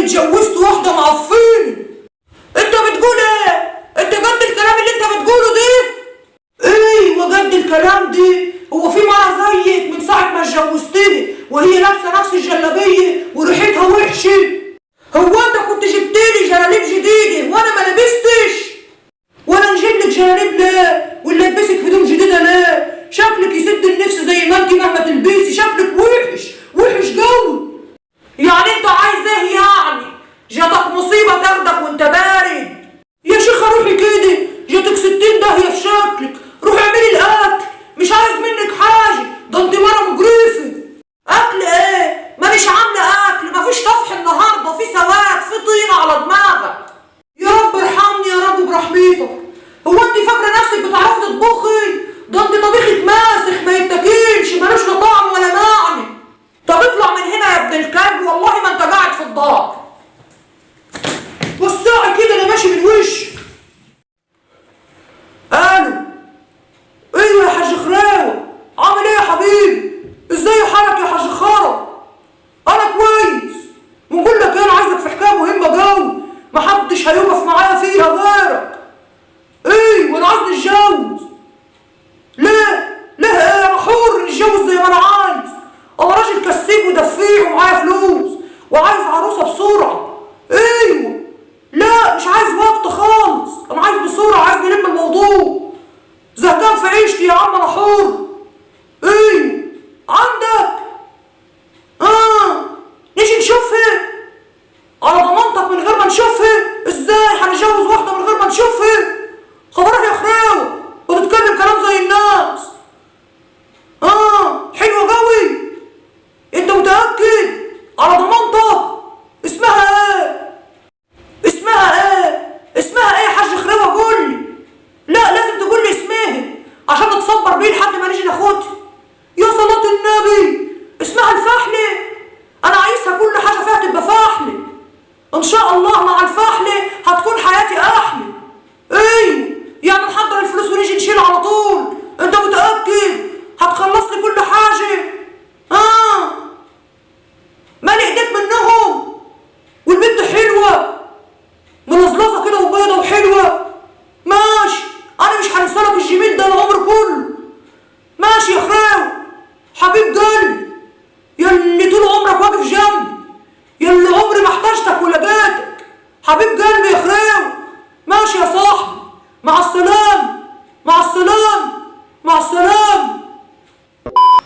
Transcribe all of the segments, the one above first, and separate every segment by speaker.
Speaker 1: اتجوزت واحده معفنه. انت بتقول ايه؟ انت جد الكلام اللي انت بتقوله ده؟ ايوه جد الكلام ده. هو في مره زيك من ساعه ما اتجوزتني وهي لابسه نفس الجلابيه وريحتها وحشه؟ هو انت كنت جبتلي جلاليب جديده وانا ما لبستش؟ وانا نجيب لك جلاليب ليه؟ ولا البسك هدوم جديده ليه؟ شكلك يسد النفس زي ما انت مهما تلبسي، شكلك وحش وحش قوي. يعني انت عايز ايه يعني؟ جاتك مصيبه تاخدك وانت بارد؟ يا شيخه روحي كده، جاتك 60 داهيه في شكلك، روحي اعملي الاكل، مش عايز منك حاجه، ده انت مره مجرفه. اكل ايه؟ مانيش عامله اكل، مفيش طفح النهارده، في سواد، في طينه على دماغك. يا رب ارحمني يا رب برحمتك. هو انت فاكره نفسك بتعرفي تطبخي؟ ده انت طبيخك ماسخ ما يتاكلش، ملوش لا طعم ولا معنى. طب اطلع من هنا يا ابن الكلب، والله ما انت قاعد في الدار. والساعة كده انا ماشي من وش. الو. ايوه يا حاج خراوه، عامل ايه يا حبيبي؟ ازاي حالك يا حاج خرا؟ انا كويس. بنقول لك انا عايزك في حكايه مهمه قوي، محدش هيقف معايا فيها غيرك. ايوه انا عايز نتجوز. ليه؟ ليه ايه؟ انا حر نتجوز زي ما انا عايز. انا راجل كسيب ودفيع ومعايا فلوس وعايز عروسه بسرعه. ايوه. لا مش عايز وقت خالص، انا عايز بسرعه، عايز نلم الموضوع. زهقان في عيشتي يا عم، انا حر. ايوه. عندك؟ نيجي نشوفها على ضمانتك من غير ما نشوفها؟ ازاي هنتجوز واحده من غير ما نشوفها؟ خبرك يا خراوه وتتكلم كلام زي الناس. حلوه قوي. انت متاكد؟ على ضمانتك؟ اسمها ايه؟ اسمها ايه؟ اسمها ايه يا حاج خراوه؟ قول لي. لا لازم تقول لي اسمها عشان نتصبر بيه لحد ما نيجي ناخدها. يا صلاه النبي، اسمها الفحله. انا عايزها كل حاجه فيها تبقى فحله. ان شاء الله مع الفحله هتكون حياتي احلى. ايوه يعني نحضر الفلوس ونيجي نشيل على طول. انت متاكد؟ هتخلص لي كل حاجه؟ مالي ايديك منهم. والبنت حلوه ملظلظه كده وبيضه وحلوه. ماشي، انا مش هنسالك الجميل ده العمر كله. ماشي يا خراوي حبيب قلبي، ياللي طول عمرك واقف جنبي، ياللي عمري ما احتاجتك ولا جاتك، حبيب قلبي يا خراوي. ماشي يا صاحبي، مع السلامه مع السلامه مع السلامه.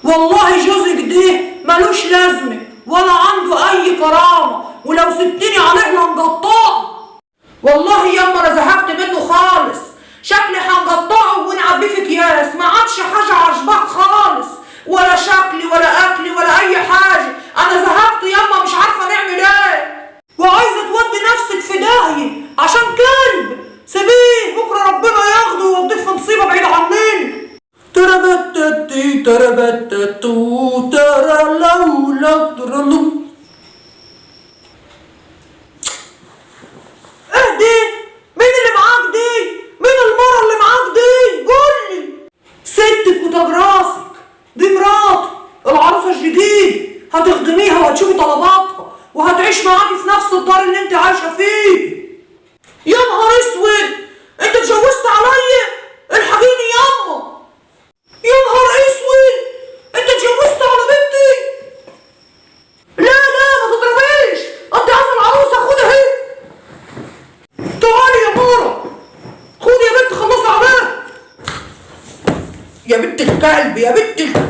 Speaker 1: والله جوزك ده ملوش لازمه ولا عنده اي كرامه، ولو سبتني عليه لنقطعه. والله ياما انا زهقت منه خالص، شكلي هنقطعه ونعبيه في اكياس، ما عادش حاجه عجباك خالص، ولا شكلي ولا اكلي ولا اي حاجه. انا زهقت ياما، مش عارفه نعمل ايه، وعايزه تودي نفسك في داهيه عشان كلب. سيبيه بكره ربنا ياخده ويوديه في مصيبه بعيد عننا. تربتتي تربتتو ترى لو ترى. اهدي، مين اللي معاك دي؟ مين المرة اللي معاك دي؟ قولي. ستك وتاج راسك، دي مراتي العروسة الجديدة، هتخدميها وهتشوفي طلباتها وهتعيش معاكي في نفس الدار اللي انت عايشة فيه. يا نهار اسود، انت اتجوزت عليا؟ الحقيني ياما. يا نهار اسود، انت اتجوزت على بنتي؟ لا ما تضربيش، انت عايزة العروسة، خدها اهي. تعالي يا مارا، خدي يا بنت خلصي عليها. يا بنت الكلب يا بنت الكلب.